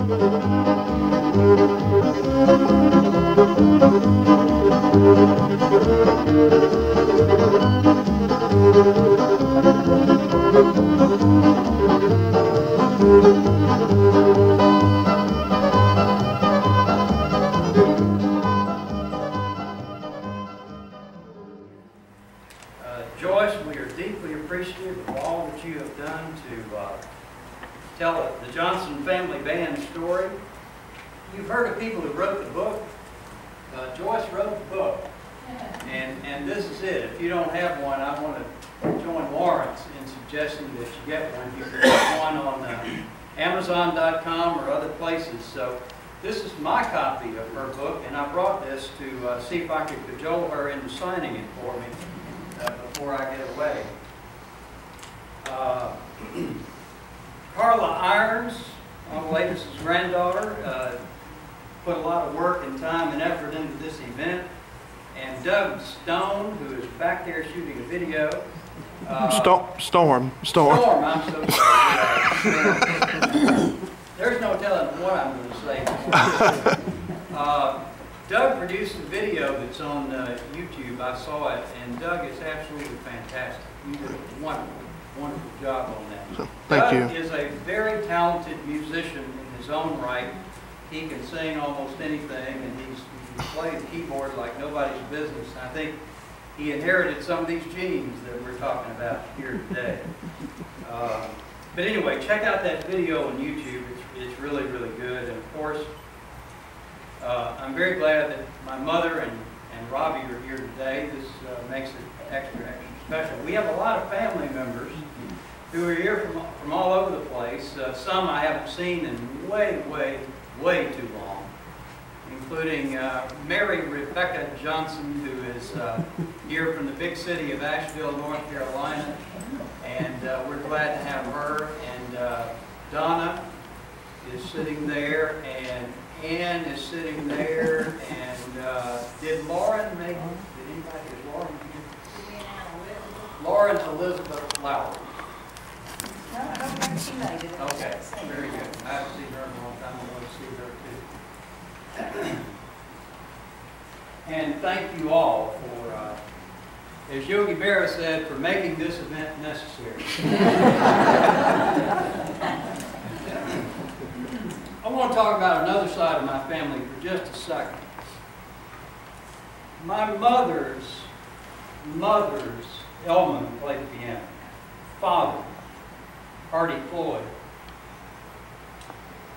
Joyce, we are deeply appreciative of all that you have done to tell the Johnson family band story. You've heard of people who wrote the book. Joyce wrote the book, and this is it. If you don't have one, I want to join Lawrence in suggesting that you get one. You can get one on Amazon.com or other places. So this is my copy of her book, and I brought this to see if I could cajole her into signing it for me before I get away. Carla Irons, Uncle Avis's granddaughter, put a lot of work and time and effort into this event. And Doug Stone, who is back there shooting a video. Storm, I'm so sorry. There's no telling what I'm going to say. Doug produced a video that's on YouTube. I saw it, and Doug is absolutely fantastic. He did a wonderful, wonderful job on that. Thank you. Doug is a very talented musician in his own right. He can sing almost anything, and he plays the keyboard like nobody's business. I think he inherited some of these genes that we're talking about here today. But anyway, check out that video on YouTube. It's really, really good. And of course, I'm very glad that my mother and Robbie are here today. This makes it extra, extra special. We have a lot of family members who are here from all over the place. Some I haven't seen in way too long, including Mary Rebecca Johnson, who is here from the big city of Asheville, North Carolina. And we're glad to have her. And Donna is sitting there, and Ann is sitting there, and did Lauren make, did anybody, is Lauren here? Lauren's Elizabeth Lowry. No, I don't think she made it. Okay, very good. I haven't seen her in a long time. I want to see her too. And thank you all for, as Yogi Berra said, for making this event necessary. I want to talk about another side of my family for just a second. My mother's Elman played the piano. Father, Hardy Floyd,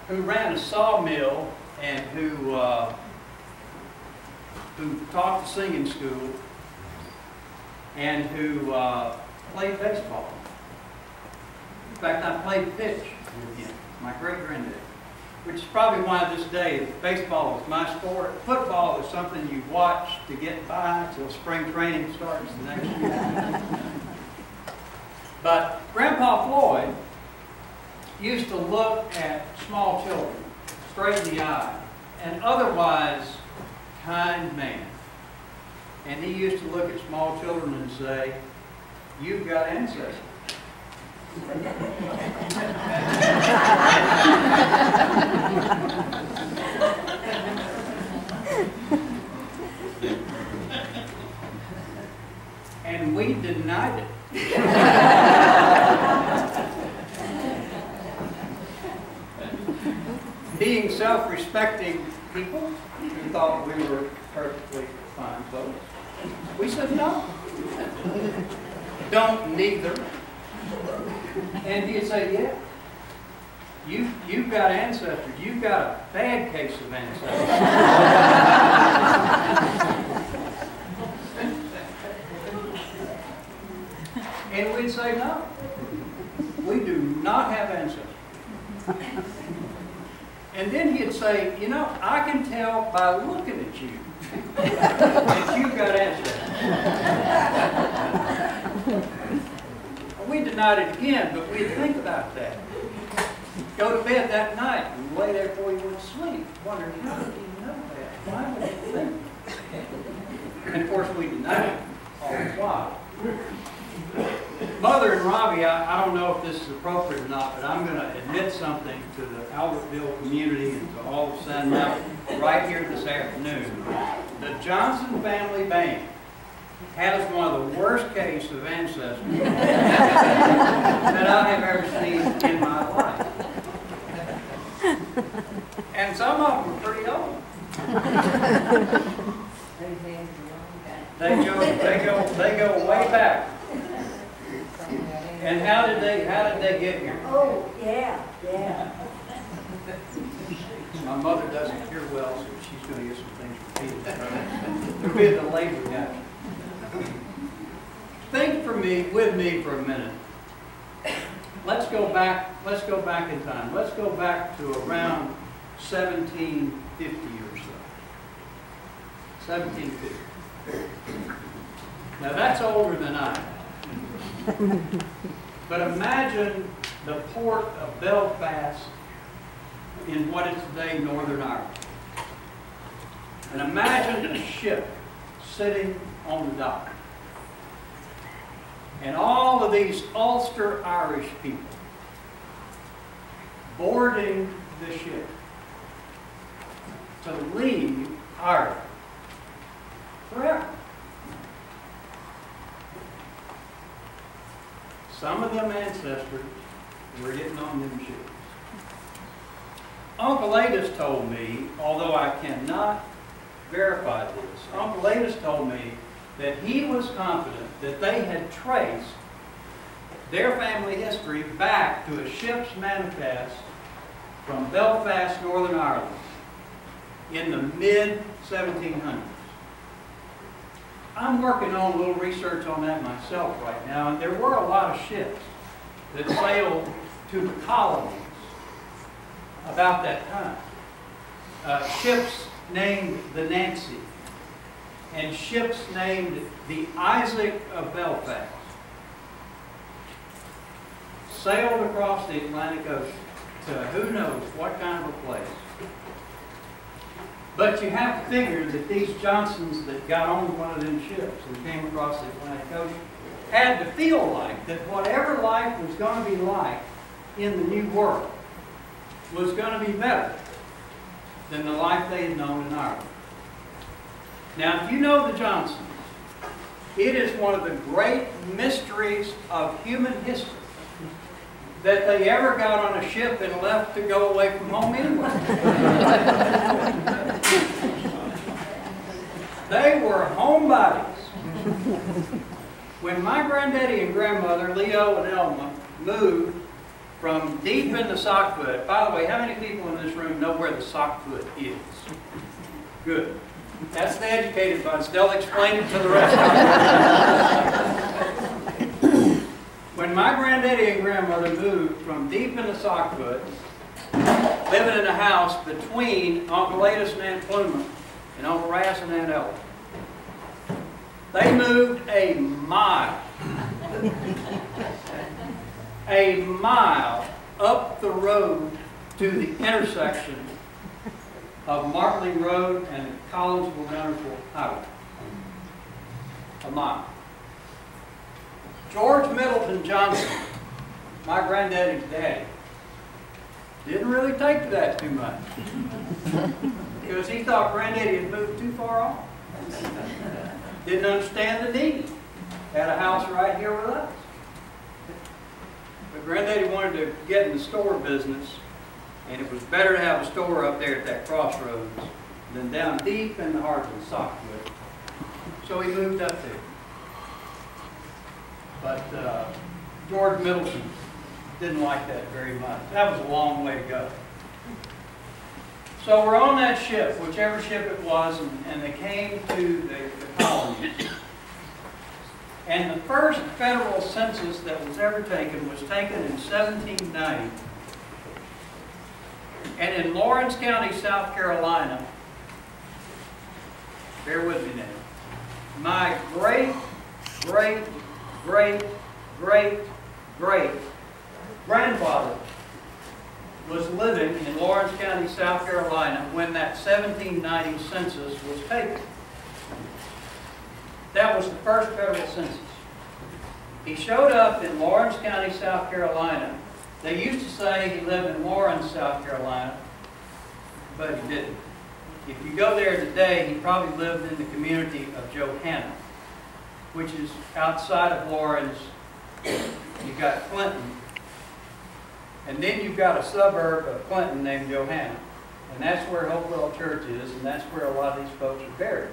who ran a sawmill and who taught the singing school and who played baseball. In fact, I played pitch with him, my great-granddad. Which is probably why this day baseball is my sport. Football is something you watch to get by until spring training starts the next year. But Grandpa Floyd used to look at small children straight in the eye, an otherwise kind man. And he used to look at small children and say, "You've got ancestors." And we denied it. Being self-respecting people who thought we were perfectly fine folks, we said no. Don't neither. And he'd say, "Yeah, you've got ancestors. You've got a bad case of ancestors." And we'd say, "No, we do not have ancestors." And then he'd say, "You know, I can tell by looking at you that you've got ancestors." We denied it again, but we'd think about that. Go to bed that night and lay there before you went to sleep, wondering, how did he know that? Why would he think? And of course, we denied it all the while. Mother and Robbie, I don't know if this is appropriate or not, but I'm going to admit something to the Albertville community and to all of Sand Mountain right here this afternoon. The Johnson family band has one of the worst cases of ancestry that I have ever seen in my life. And some of them are pretty old. They go way back. And how did they get here? Oh, yeah. My mother doesn't hear well, so she's going to get some things repeated. There'll be the labor guy. Think with me for a minute. Let's go back in time. Let's go back to around 1750 or so. 1750. Now that's older than I am. But imagine the port of Belfast in what is today Northern Ireland. And imagine a ship sitting on the dock. And all of these Ulster Irish people boarding the ship to leave Ireland forever. Some of them ancestors were getting on them ships. Uncle Adis told me, although I cannot verify this, Uncle Adis told me that he was confident that they had traced their family history back to a ship's manifest from Belfast, Northern Ireland in the mid-1700s. I'm working on a little research on that myself right now, and there were a lot of ships that sailed to the colonies about that time. Ships named the Nancy, and ships named the Isaac of Belfast sailed across the Atlantic Ocean to who knows what kind of a place. But you have to figure that these Johnsons that got on one of them ships and came across the Atlantic Ocean had to feel like that whatever life was going to be like in the New World was going to be better than the life they had known in Ireland. Now, if you know the Johnsons, it is one of the great mysteries of human history that they ever got on a ship and left to go away from home anyway. They were homebodies. When my granddaddy and grandmother, Leo and Elma, moved from deep in the Sockfoot. By the way, how many people in this room know where the Sockfoot is? Good. That's the educated bunch. They'll explain it to the rest of you. When my granddaddy and grandmother moved from deep in the Sockfoot, living in a house between Uncle Adis and Aunt Pluma and Uncle Rass and Aunt Ella, they moved a mile up the road to the intersection of Martling Road and Collinsville-Guntersville Highway. A mile. George Middleton Johnson, my granddaddy's daddy, didn't really take to that too much because he thought granddaddy had moved too far off. Didn't understand the need. Had a house right here with us. But granddaddy wanted to get in the store business, and it was better to have a store up there at that crossroads than down deep in the heart of the Sockwood. So he moved up there. But George Middleton didn't like that very much. That was a long way to go. So we're on that ship, whichever ship it was, and they came to the colonies. And the first federal census that was ever taken was taken in 1790. And in Lawrence County, South Carolina, bear with me now, my great-great-great-great-grandfather was living in Lawrence County, South Carolina when that 1790 census was taken. That was the first federal census. He showed up in Lawrence County, South Carolina. They used to say he lived in Lawrence, South Carolina, but he didn't. If you go there today, he probably lived in the community of Johanna, which is outside of Lawrence. You've got Clinton, and then you've got a suburb of Clinton named Johanna. And that's where Hopewell Church is, and that's where a lot of these folks are buried.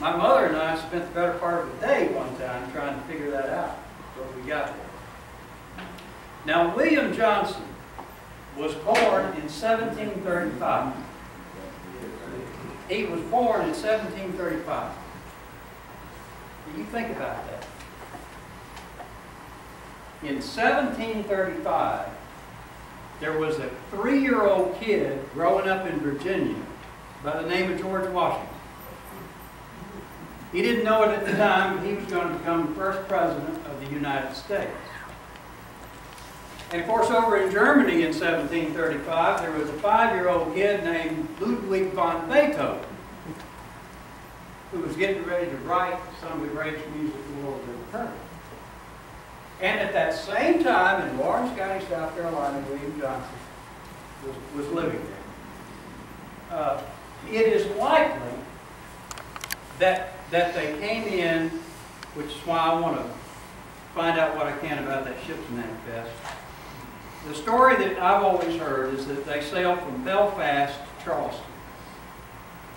My mother and I spent the better part of the day one time trying to figure that out before we got there. Now, William Johnson was born in 1735. He was born in 1735. You think about that. In 1735, there was a 3-year-old kid growing up in Virginia by the name of George Washington. He didn't know it at the time, but he was going to become the first president of the United States. And of course, over in Germany in 1735, there was a 5-year-old kid named Ludwig von Beethoven, who was getting ready to write some of the greatest music the world has ever heard. And at that same time, in Lawrence County, South Carolina, William Johnson was living there. It is likely that they came in, which is why I want to find out what I can about that ship's manifest. The story that I've always heard is that they sailed from Belfast to Charleston,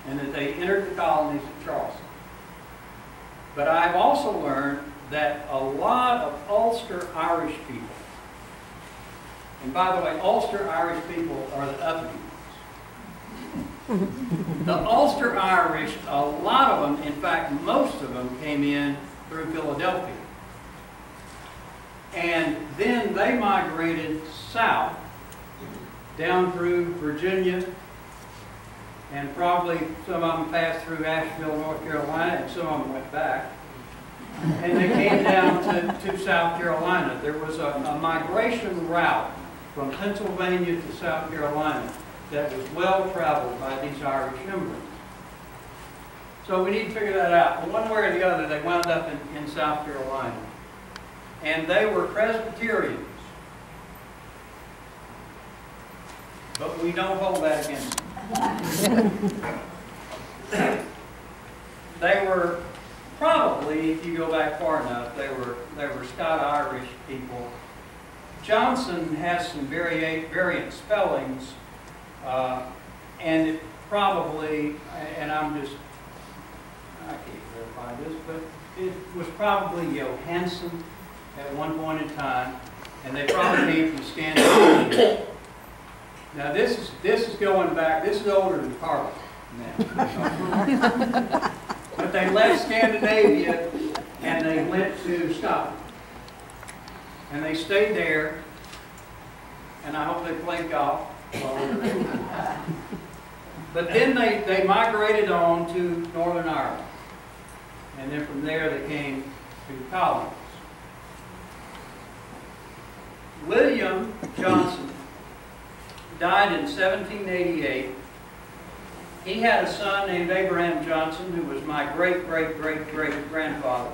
and that they entered the colonies at Charleston. But I've also learned that a lot of Ulster Irish people, and by the way, Ulster Irish people are the uppity ones. The Ulster Irish, a lot of them, in fact, most of them came in through Philadelphia. And then they migrated south, down through Virginia, and probably some of them passed through Asheville, North Carolina, and some of them went back. And they came down to South Carolina. There was a migration route from Pennsylvania to South Carolina that was well traveled by these Irish immigrants. So we need to figure that out. One way or the other, they wound up in South Carolina. And they were Presbyterians. But we don't hold that against them. They were probably, if you go back far enough, they were Scot-Irish people. Johnson has some variant spellings, and it probably, and I can't verify this, but it was probably Johansson at one point in time, and they probably came from Scandinavia. Now this is going back. This is older than Carl now. But they left Scandinavia and they went to Scotland, and they stayed there. And I hope they played golf while they were there. But then they migrated on to Northern Ireland, and then from there they came to the colonies. William Johnson died in 1788. He had a son named Abraham Johnson, who was my great-great-great-great-grandfather.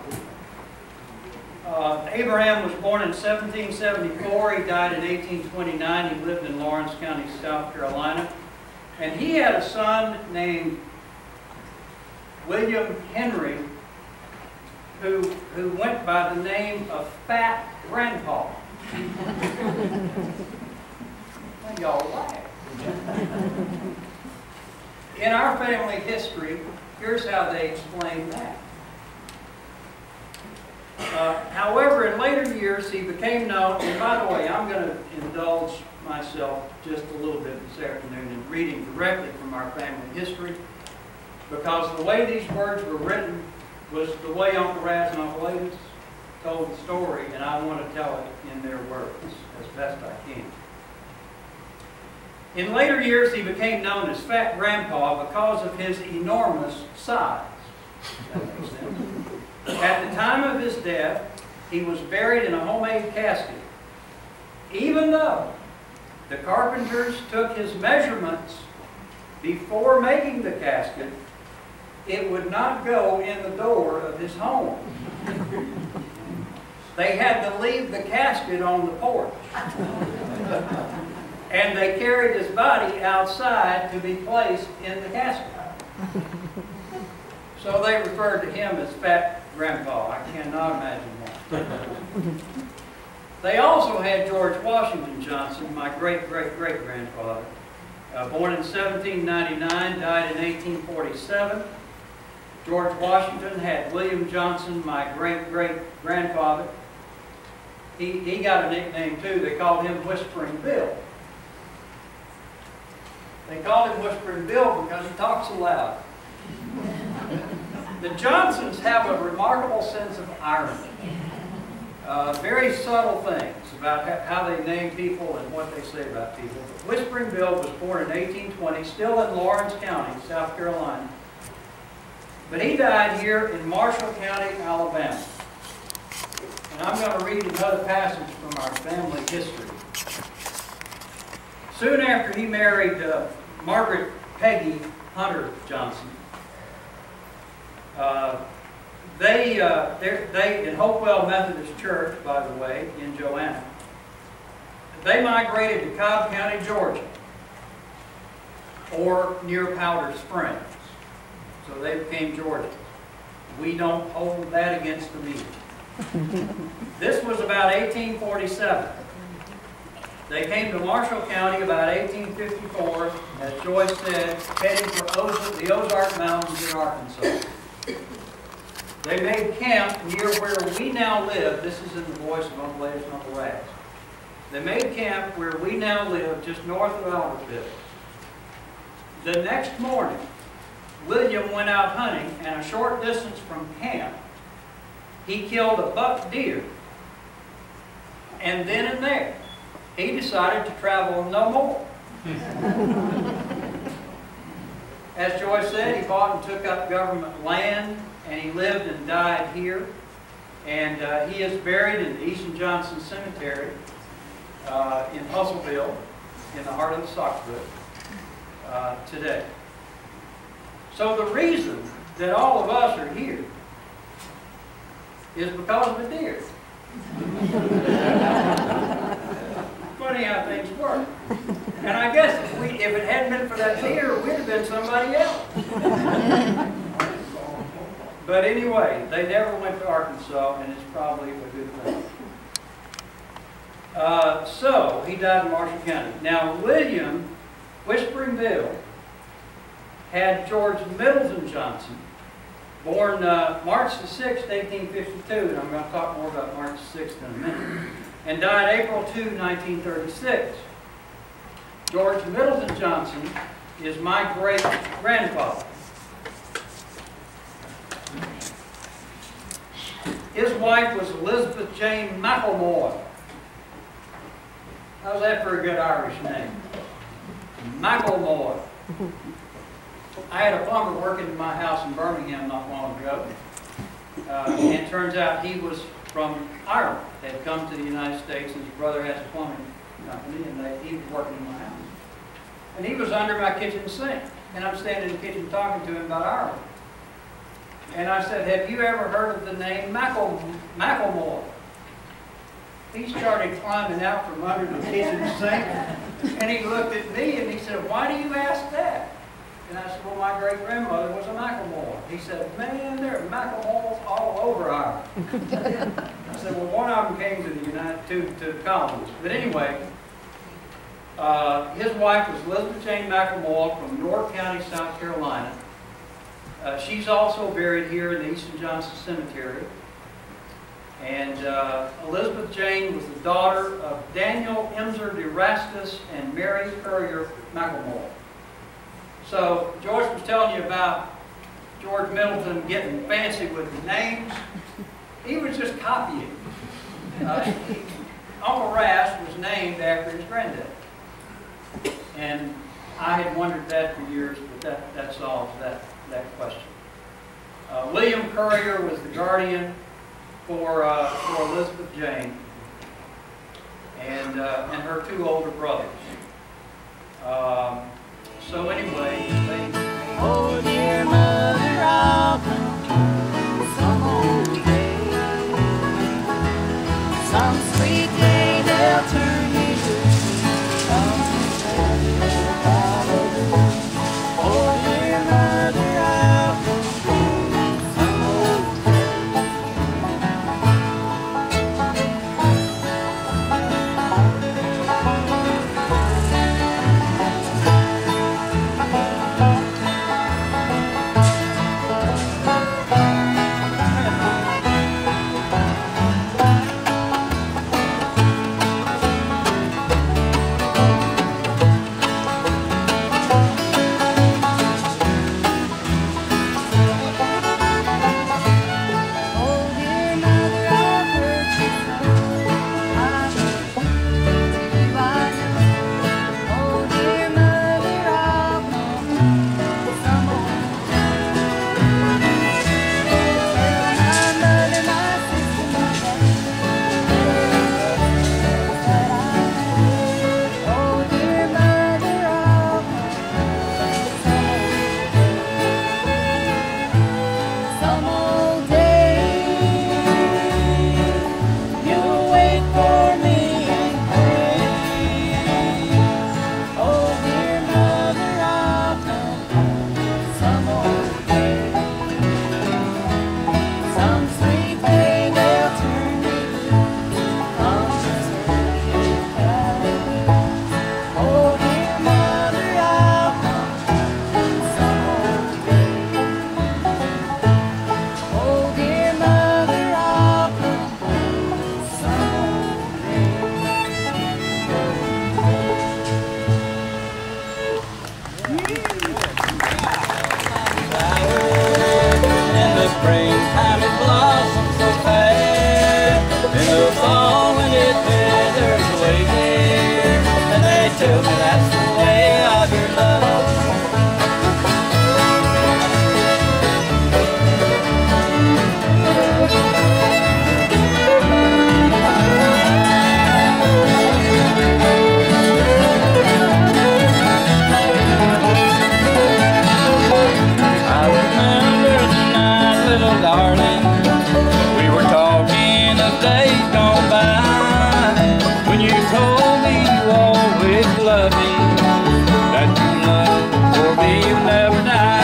Abraham was born in 1774. He died in 1829. He lived in Lawrence County, South Carolina. And he had a son named William Henry, who went by the name of Fat Grandpa. Y'all laugh. In our family history, here's how they explain that. However, in later years, he became known, and by the way, I'm going to indulge myself just a little bit this afternoon in reading directly from our family history, because the way these words were written was the way Uncle Raz and Uncle Edith told the story, and I want to tell it in their words as best I can. In later years, he became known as Fat Grandpa because of his enormous size. That makes sense. At the time of his death, he was buried in a homemade casket, even though the carpenters took his measurements before making the casket. It would not go in the door of his home. They had to leave the casket on the porch. And they carried his body outside to be placed in the casket. So they referred to him as Fat Grandpa. I cannot imagine that. They also had George Washington Johnson, my great-great-great-grandfather. Born in 1799, died in 1847. George Washington had William Johnson, my great-great-grandfather. He got a nickname too. They called him Whispering Bill. They called him Whispering Bill because he talks so loud. The Johnsons have a remarkable sense of irony. Very subtle things about how they name people and what they say about people. But Whispering Bill was born in 1820, still in Lawrence County, South Carolina. But he died here in Marshall County, Alabama. And I'm going to read another passage from our family history. Soon after he married Margaret Peggy Hunter Johnson, they in Hopewell Methodist Church, by the way, in Joanna, they migrated to Cobb County, Georgia, or near Powder Springs. So they became Georgians. We don't hold that against them either. This was about 1847. They came to Marshall County about 1854, as Joyce said, heading for the Ozark Mountains in Arkansas. They made camp near where we now live. This is in the voice of Uncle Ace and Uncle Raz. They made camp where we now live, just north of Albertville. The next morning, William went out hunting, and a short distance from camp, he killed a buck deer. And then and there, he decided to travel no more. As Joyce said, he bought and took up government land, and he lived and died here. And he is buried in the Easton Johnson Cemetery in Hustleville, in the heart of the Socksville, today. So the reason that all of us are here is because of a deer. Funny how things work. And I guess if it hadn't been for that deer, we'd have been somebody else. But anyway, they never went to Arkansas, and it's probably a good thing. So, he died in Marshall County. Now, William Whispering Bill had George Middleton Johnson, born March the 6th, 1852, and I'm going to talk more about March the 6th in a minute, and died April 2, 1936. George Middleton Johnson is my great-grandfather. His wife was Elizabeth Jane McElmoy. How's that for a good Irish name? McElmoy. I had a plumber working in my house in Birmingham not long ago. And it turns out he was from Ireland. They had come to the United States, and his brother has a plumbing company, and he was working in my house. And he was under my kitchen sink. And I'm standing in the kitchen talking to him about Ireland. And I said, "Have you ever heard of the name McElmoy?" He started climbing out from under the kitchen sink, and he looked at me and he said, "Why do you ask that?" And I said, "Well, my great-grandmother was a McElmoy." He said, "Man, there are McElmoys all over Ireland." I said, "Well, one of them came to the colonies." But anyway, his wife was Elizabeth Jane McElmoy from York County, South Carolina. She's also buried here in the Easton Johnson Cemetery. And Elizabeth Jane was the daughter of Daniel Emser de Rastus and Mary Currier McElmoy. So George was telling you about George Middleton getting fancy with the names. He was just copying. Uncle Rast was named after his granddad. And I had wondered that for years, but that solves that question. William Currier was the guardian for Elizabeth Jane and her two older brothers. So anyway, oh dear mother, I'll come some old day. In the springtime it blossoms so fast. In the fall when it withers away there, and they tell me that's the way of your love. Darling, we were talking of days gone by, when you told me you always loved me, that your love for me will never die.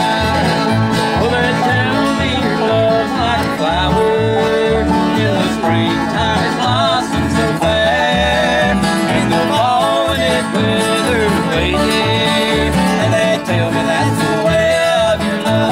Well, they tell me your love's like a flower, in the springtime it blossoms so fast, in the fall when it withers away, yeah, and they tell me that's the way of your love.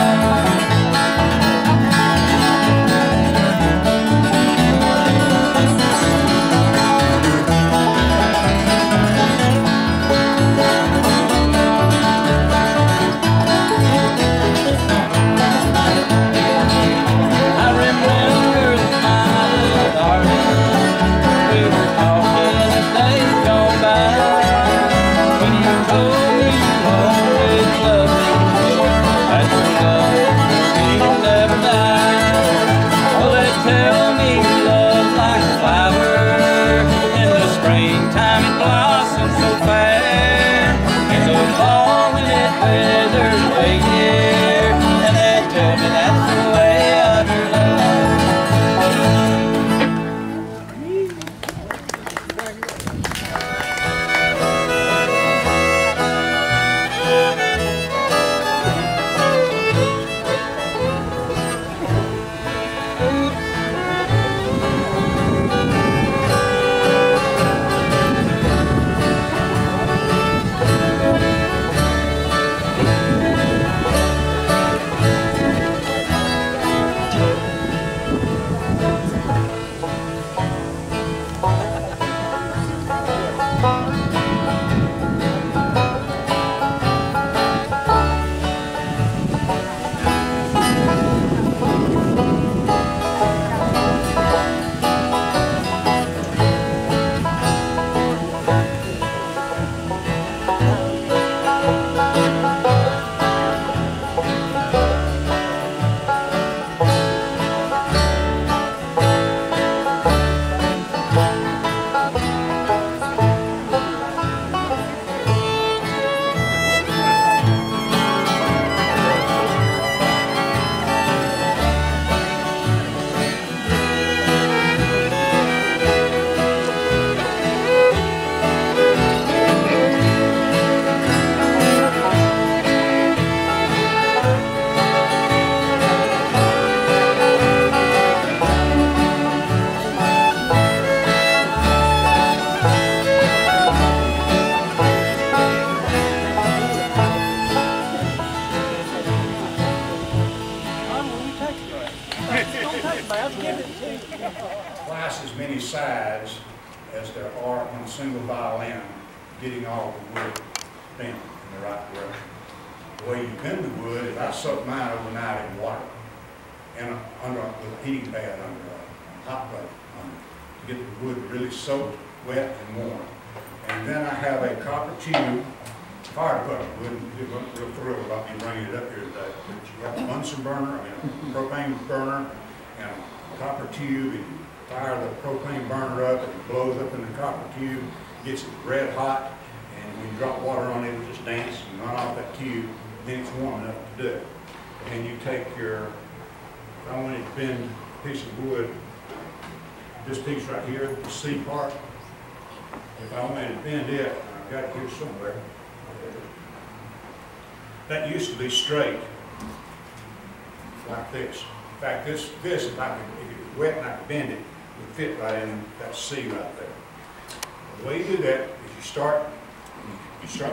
Twice as many sides as there are on a single violin, getting all the wood bent in the right direction. The way you bend the wood is I soak mine overnight in water and with a heating pad under a hot plate to get the wood really soaked, wet, and warm. And then I have a copper tube. Fire department wouldn't be real thrilled about me bringing it up here today. But you have a Bunsen burner, a propane burner, and a copper tube, and you fire the propane burner up, and it blows up in the copper tube, gets it red hot, and when you drop water on it, it'll just dance and run off that tube, then it's warm enough to do it. And you take your, if I wanted to bend a piece of wood, this piece right here, the C part, if I wanted to bend it, I've got it here somewhere, that used to be straight, like this. In fact, this if it was wet and I could bend it, would fit right in that C right there. The way you do that is you start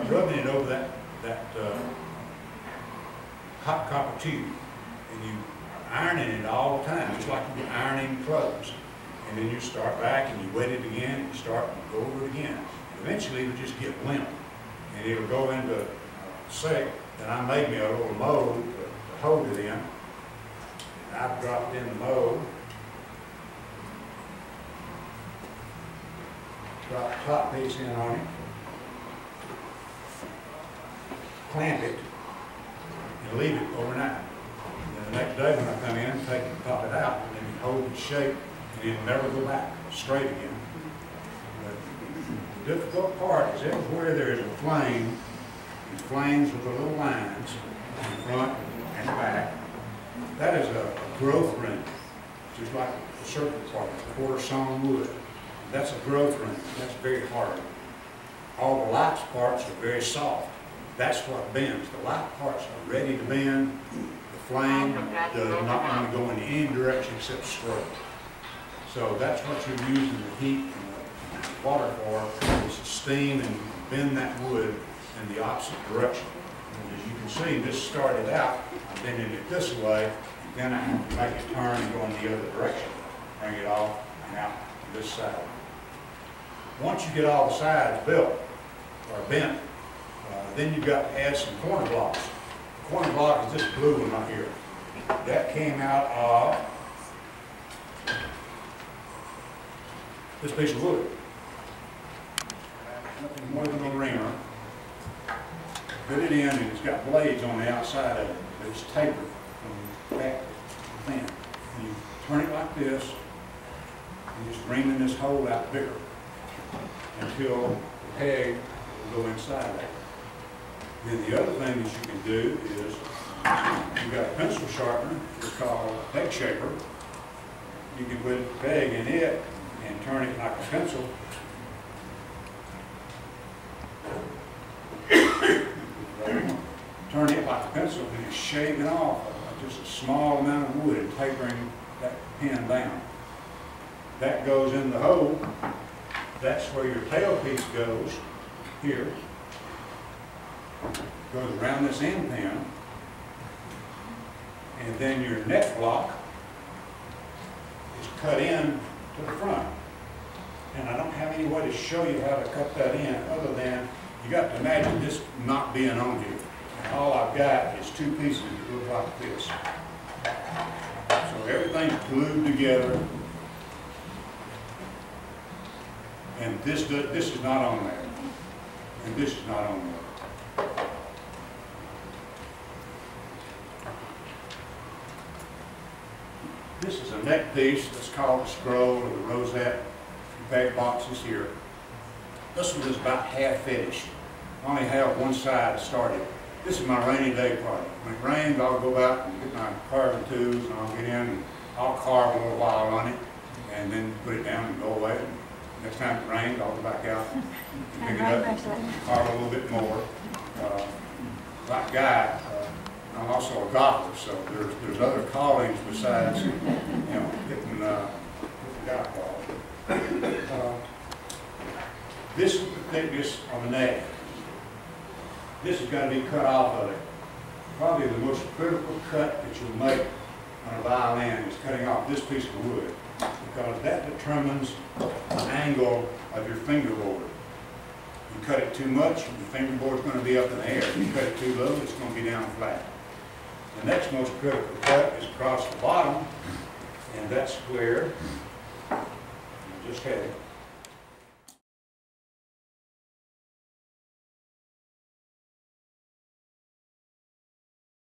rubbing it over that hot copper tube, and you ironing it all the time, just like you're ironing clothes. And then you start back and you wet it again, and you start and go over it again. And eventually it'll just get limp, and it'll go into sick, then I made me a little mold to hold it in. And I dropped in the mold. Drop the top piece in on it. Clamp it and leave it overnight. Then the next day when I come in, take it and pop it out, and then you hold its shape and it'll never go back straight again. But the difficult part is everywhere there is a flame, these flames with the little lines in front and back, that is a growth ring, just like the circuit part, quarter sawn wood. That's a growth ring. That's very hard. All the light parts are very soft. That's what bends. The light parts are ready to bend. The flame does not want to go in any direction except straight. So that's what you're using the heat and the water for, is to steam and bend that wood in the opposite direction. And as you can see, this started out, I'm bending it this way, and then I have to make it turn and go in the other direction. Bring it off and out to this side. Once you get all the sides built or bent, then you've got to add some corner blocks. The corner block is this blue one right here. That came out of this piece of wood. Nothing more than a ringer. Put it in, and it's got blades on the outside of it. It's tapered from back to thin. And you turn it like this, and just reaming this hole out bigger until the peg will go inside it. Then the other thing that you can do is, you've got a pencil sharpener, it's called a peg shaper. You can put the peg in it and turn it like a pencil. Turn it like a pencil and it's shaving off just a small amount of wood and tapering that pin down. That goes in the hole. That's where your tailpiece goes, here. Goes around this end pin. And then your neck block is cut in to the front. And I don't have any way to show you how to cut that in other than you got to imagine this not being on here. And all I've got is two pieces that look like this. So everything's glued together. And this is not on there. And this is not on there. This is a neck piece that's called a scroll or the rosette. Peg boxes here. This one is about half finished. I only have one side started. This is my rainy day project. When it rains, I'll go out and get my carving tools and I'll get in and I'll carve a little while on it and then put it down and go away. Next time it rains, I'll go back out and pick it up and carve a little bit more. Like Guy, I'm also a golfer, so there's other callings besides, getting golf ball. This is the thickness of the neck. This is going to be cut off of it. Probably the most critical cut that you'll make on a violin is cutting off this piece of wood, because that determines the angle of your fingerboard. You cut it too much, your fingerboard is going to be up in the air. If you cut it too low, it's going to be down flat. The next most critical cut is across the bottom, and that's where, just had it.